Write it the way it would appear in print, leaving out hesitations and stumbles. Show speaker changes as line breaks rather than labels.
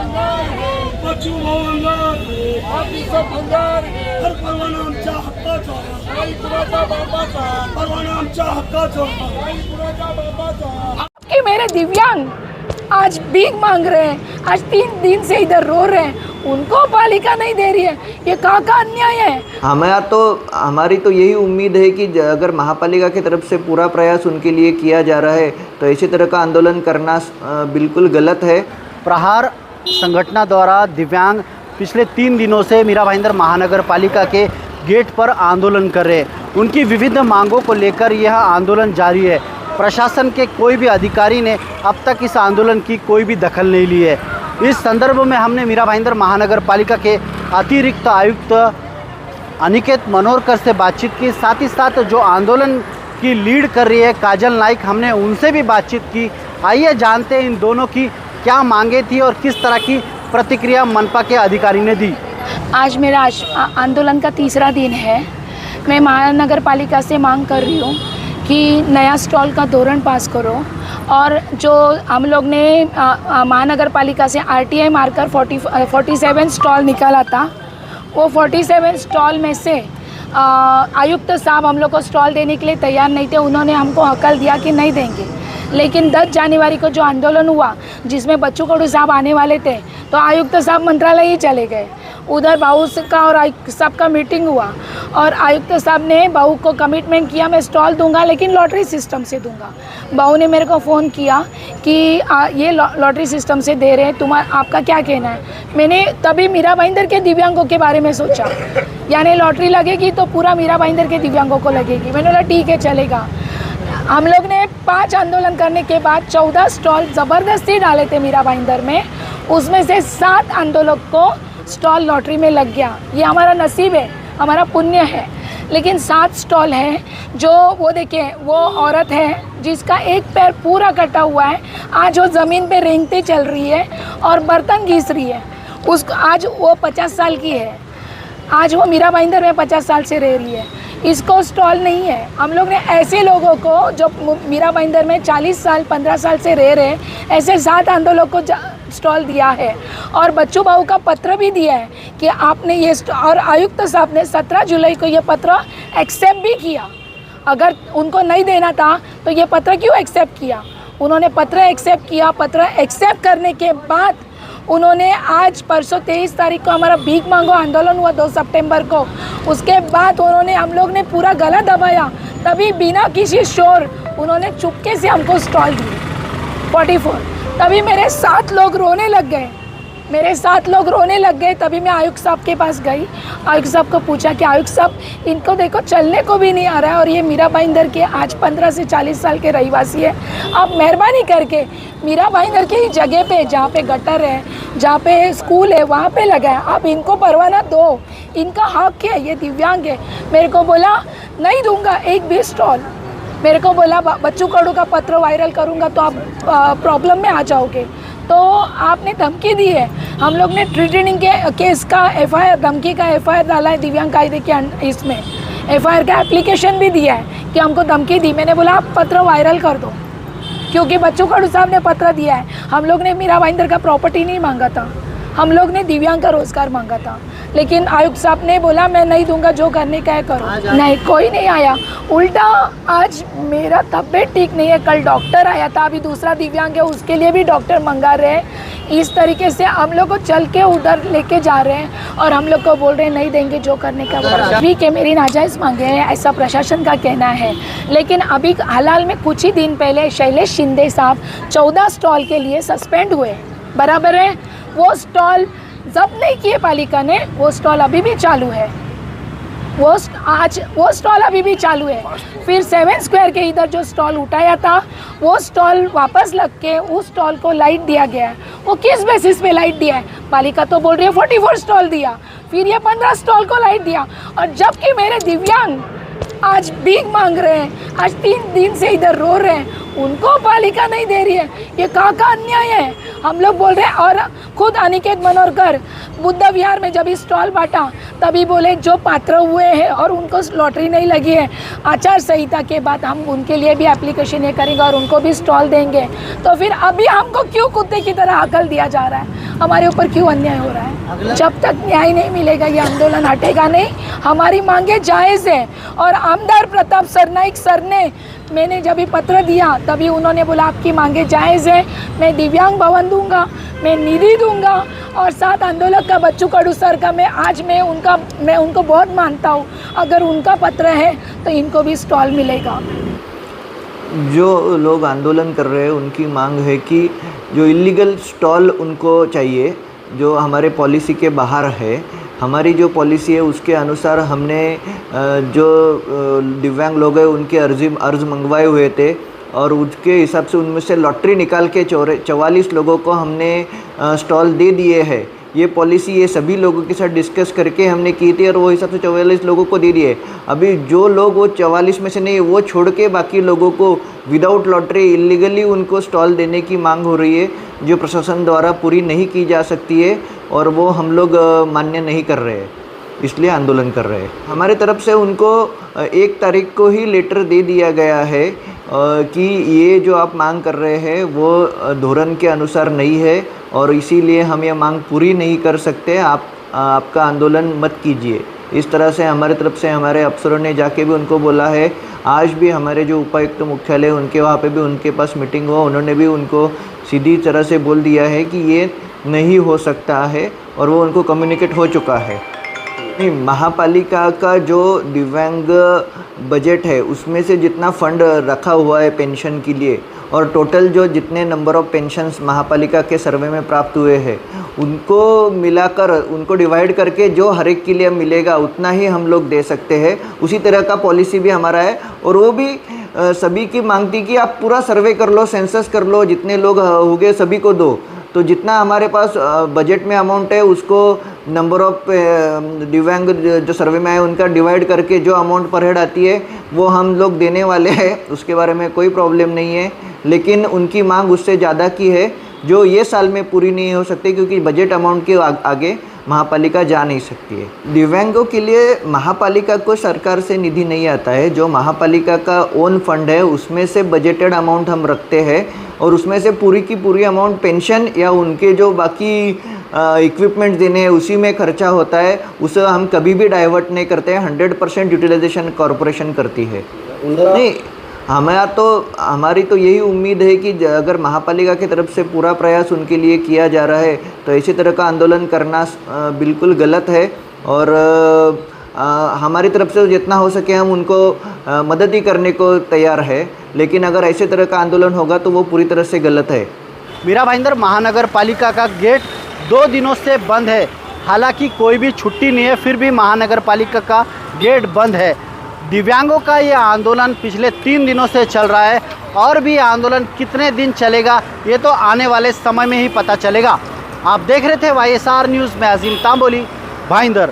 बच्चू हर परवाना आमच्या हक्काचा परवाना आमच्या हक्काचा
कि मेरे दिव्यांग आज भीख मांग रहे हैं, आज 3 दिन से इधर रो रहे हैं, उनको पालिका नहीं दे रही है। ये कहाँ का अन्याय है।
हमारी तो यही उम्मीद है कि अगर महापालिका की तरफ से पूरा प्रयास उनके लिए किया जा रहा है तो इसी तरह का आंदोलन करना बिल्कुल गलत है।
प्रहार संगठन द्वारा दिव्यांग पिछले 3 दिनों से मीरा भाईंदर महानगर पालिका के गेट पर आंदोलन कर रहे हैं। उनकी विविध मांगों को लेकर यह आंदोलन जारी है। प्रशासन के कोई भी अधिकारी ने अब तक इस आंदोलन की कोई भी दखल नहीं ली है। इस संदर्भ में हमने मीरा भाईंदर महानगर पालिका के अतिरिक्त आयुक्त अनिकेत मनोहरकर से बातचीत की। साथ ही साथ जो आंदोलन की लीड कर रही है काजल नाइक, हमने उनसे भी बातचीत की। आइए जानते हैं इन दोनों की क्या मांगे थी और किस तरह की प्रतिक्रिया मनपा के अधिकारी ने दी।
आज मेरा आंदोलन का 3रा दिन है। मैं महानगर पालिका से मांग कर रही हूँ कि नया स्टॉल का धोरण पास करो और जो हम लोग ने महानगर पालिका से RTI मार्कर 47 स्टॉल निकाला था, वो 47 स्टॉल में से आयुक्त साहब हम लोग को स्टॉल देने के लिए तैयार नहीं थे। उन्होंने हमको हकल दिया कि नहीं देंगे, लेकिन 10 जनवरी को जो आंदोलन हुआ जिसमें बच्चू कडू साहब आने वाले थे तो आयुक्त साहब मंत्रालय ही चले गए। उधर बाबू का और आयुक्त साहब का मीटिंग हुआ और आयुक्त साहब ने बाबू को कमिटमेंट किया मैं स्टॉल दूंगा लेकिन लॉटरी सिस्टम से दूंगा। बाबू ने मेरे को फ़ोन किया कि ये लॉटरी सिस्टम से दे रहे हैं, आपका क्या कहना है। मैंने तभी मीरा भाईंदर के दिव्यांगों के बारे में सोचा, यानी लॉटरी लगेगी तो पूरा मीरा भाईंदर के दिव्यांगों को लगेगी। मैंने बोला ठीक है चलेगा। हम लोग ने 5 आंदोलन करने के बाद 14 स्टॉल ज़बरदस्ती डाले थे मीरा भाईंदर में, उसमें से 7 आंदोलक को स्टॉल लॉटरी में लग गया। ये हमारा नसीब है, हमारा पुण्य है। लेकिन 7 स्टॉल हैं जो वो देखिए वो औरत है जिसका एक पैर पूरा कटा हुआ है, आज वो ज़मीन पे रेंगते चल रही है और बर्तन घिस रही है। उसको आज वो 50 साल की है, आज वो मीरा भाईंदर में 50 साल से रह रही है, इसको स्टॉल नहीं है। हम लोग ने ऐसे लोगों को जो मीरा भाईंदर में 40 साल 15 साल से रह रहे ऐसे 7 आंदोलकों को स्टॉल दिया है और बच्चू बाबू का पत्र भी दिया है कि आपने ये और आयुक्त साहब ने 17 जुलाई को ये पत्र एक्सेप्ट भी किया। अगर उनको नहीं देना था तो ये पत्र क्यों एक्सेप्ट किया। उन्होंने पत्र एक्सेप्ट किया। पत्र एक्सेप्ट करने के बाद उन्होंने आज परसों 23 तारीख को हमारा भीख मांगो आंदोलन हुआ 2 सितंबर को, उसके बाद उन्होंने हम लोग ने पूरा गला दबाया, तभी बिना किसी शोर उन्होंने चुपके से हमको स्टॉल दिए 44। तभी मेरे 7 लोग रोने लग गए। तभी मैं आयुक्त साहब के पास गई, आयुक्त साहब को पूछा कि आयुक्त साहब इनको देखो चलने को भी नहीं आ रहा है और ये मीरा भाईंदर के आज 15 से 40 साल के रहीवासी है, आप मेहरबानी करके मीरा भाईंदर की जगह पे जहाँ पे गटर है, जहाँ पे स्कूल है, वहाँ पे लगा है, आप इनको परवाना दो, इनका हक है, ये दिव्यांग है। मेरे को बोला नहीं दूंगा एक भी स्टॉल। मेरे को बोला बच्चू कडू का पत्र वायरल करूँगा तो आप प्रॉब्लम में आ जाओगे। तो आपने धमकी दी है। हम लोग ने ट्रीटनिंग के केस का FIR धमकी का FIR डाला है दिव्यांग कायदे के इसमें FIR का एप्लीकेशन भी दिया है कि हमको धमकी दी। मैंने बोला आप पत्र वायरल कर दो, क्योंकि बच्चू कडू साहब ने पत्र दिया है। हम लोग ने मीरा भाईंदर का प्रॉपर्टी नहीं मांगा था, हम लोग ने दिव्यांग का रोज़गार मांगा था, लेकिन आयुक्त साहब ने बोला मैं नहीं दूंगा, जो करने का है करो। नहीं, कोई नहीं आया। उल्टा आज मेरा तबीयत ठीक नहीं है, कल डॉक्टर आया था, अभी दूसरा दिव्यांग है उसके लिए भी डॉक्टर मंगा रहे हैं। इस तरीके से हम लोग को चल के उधर लेके जा रहे हैं और हम लोग को बोल रहे हैं नहीं देंगे, जो करने का। ठीक है, मेरी नाजायज़ मांगे हैं ऐसा प्रशासन का कहना है, लेकिन अभी हाल में कुछ ही दिन पहले शैलेश शिंदे साहब 14 स्टॉल के लिए सस्पेंड हुए, बराबर है। वो स्टॉल जब्त नहीं किए पालिका ने, वो स्टॉल अभी भी चालू है, वो स्टॉल अभी भी चालू है। फिर 7 स्क्वायर के इधर जो स्टॉल उठाया था वो स्टॉल वापस लग के उस स्टॉल को लाइट दिया गया है। वो किस बेसिस पे लाइट दिया है? पालिका तो बोल रही है 44 स्टॉल दिया, फिर ये 15 स्टॉल को लाइट दिया, और जबकि मेरे दिव्यांग आज भीख मांग रहे हैं, आज 3 दिन से इधर रो रहे हैं, उनको पालिका नहीं दे रही है। ये कहाँ का अन्याय है? हम लोग बोल रहे हैं। और खुद अनिकेत मनोहरकर बुद्ध विहार में जब स्टॉल बांटा तभी बोले जो पात्र हुए हैं और उनको लॉटरी नहीं लगी है, आचार संहिता के बाद हम उनके लिए भी एप्लीकेशन ये करेंगे और उनको भी स्टॉल देंगे। तो फिर अभी हमको क्यों कुत्ते की तरह हकल दिया जा रहा है? हमारे ऊपर क्यों अन्याय हो रहा है? जब तक न्याय नहीं मिलेगा ये आंदोलन हटेगा नहीं। हमारी मांगे जायज़ है। और आमदार प्रताप सरनाइक सर ने, मैंने जब भी पत्र दिया तभी उन्होंने बोला आपकी मांगे जायज़ है, मैं दिव्यांग भवन दूंगा, मैं निधि दूंगा। और साथ आंदोलक का बच्चू कडू सर का मैं उनको बहुत मानता हूँ। अगर उनका पत्र है तो इनको भी स्टॉल मिलेगा।
जो लोग आंदोलन कर रहे हैं उनकी मांग है कि जो इलीगल स्टॉल उनको चाहिए, जो हमारे पॉलिसी के बाहर है। हमारी जो पॉलिसी है उसके अनुसार हमने जो दिव्यांग लोग हैं उनके अर्ज मंगवाए हुए थे और उसके हिसाब से उनमें से लॉटरी निकाल के 44 लोगों को हमने स्टॉल दे दिए हैं। ये पॉलिसी ये सभी लोगों के साथ डिस्कस करके हमने की थी और वो हिसाब से 44 लोगों को दे दिए। अभी जो लोग वो 44 में से नहीं, वो छोड़ के बाकी लोगों को विदाउट लॉटरी इलीगली उनको स्टॉल देने की मांग हो रही है, जो प्रशासन द्वारा पूरी नहीं की जा सकती है और वो हम लोग मान्य नहीं कर रहे हैं, इसलिए आंदोलन कर रहे हैं। हमारे तरफ से उनको 1 तारीख को ही लेटर दे दिया गया है कि ये जो आप मांग कर रहे हैं वो धोरण के अनुसार नहीं है और इसीलिए हम ये मांग पूरी नहीं कर सकते, आपका आंदोलन मत कीजिए। इस तरह से हमारे तरफ से हमारे अफसरों ने जाके भी उनको बोला है। आज भी हमारे जो उपायुक्त मुख्यालय उनके वहाँ पे भी उनके पास मीटिंग हुआ, उन्होंने भी उनको सीधी तरह से बोल दिया है कि ये नहीं हो सकता है और वो उनको कम्युनिकेट हो चुका है। नहीं, महापालिका का जो दिव्यांग बजट है उसमें से जितना फंड रखा हुआ है पेंशन के लिए और टोटल जो जितने नंबर ऑफ़ पेंशन्स महापालिका के सर्वे में प्राप्त हुए हैं उनको मिलाकर उनको डिवाइड करके जो हर एक के लिए मिलेगा उतना ही हम लोग दे सकते हैं। उसी तरह का पॉलिसी भी हमारा है और वो भी सभी की मांग थी कि आप पूरा सर्वे कर लो, सेंसस कर लो, जितने लोग हो गए सभी को दो। तो जितना हमारे पास बजट में अमाउंट है उसको नंबर ऑफ दिव्यांग जो सर्वे में आए उनका डिवाइड करके जो अमाउंट पर हेड आती है वो हम लोग देने वाले हैं, उसके बारे में कोई प्रॉब्लम नहीं है। लेकिन उनकी मांग उससे ज़्यादा की है जो ये साल में पूरी नहीं हो सकती क्योंकि बजट अमाउंट के आगे महापालिका जा नहीं सकती है। दिव्यांगों के लिए महापालिका को सरकार से निधि नहीं आता है, जो महापालिका का ओन फंड है उसमें से बजटेड अमाउंट हम रखते हैं और उसमें से पूरी की पूरी अमाउंट पेंशन या उनके जो बाकी इक्विपमेंट देने हैं उसी में खर्चा होता है। उसे हम कभी भी डाइवर्ट नहीं करते हैं। 100% यूटिलाइजेशन कॉरपोरेशन करती है। नहीं, हमारी तो यही उम्मीद है कि अगर महापालिका की तरफ से पूरा प्रयास उनके लिए किया जा रहा है तो इसी तरह का आंदोलन करना बिल्कुल गलत है और हमारी तरफ से जितना हो सके हम उनको मदद ही करने को तैयार है। लेकिन अगर ऐसे तरह का आंदोलन होगा तो वो पूरी तरह से गलत है।
मीरा भाईंदर महानगर पालिका का गेट 2 दिनों से बंद है। हालांकि कोई भी छुट्टी नहीं है, फिर भी महानगर पालिका का गेट बंद है। दिव्यांगों का ये आंदोलन पिछले 3 दिनों से चल रहा है और भी आंदोलन कितने दिन चलेगा ये तो आने वाले समय में ही पता चलेगा। आप देख रहे थे YSR न्यूज़ में अजीम तांबोली, भाईंदर।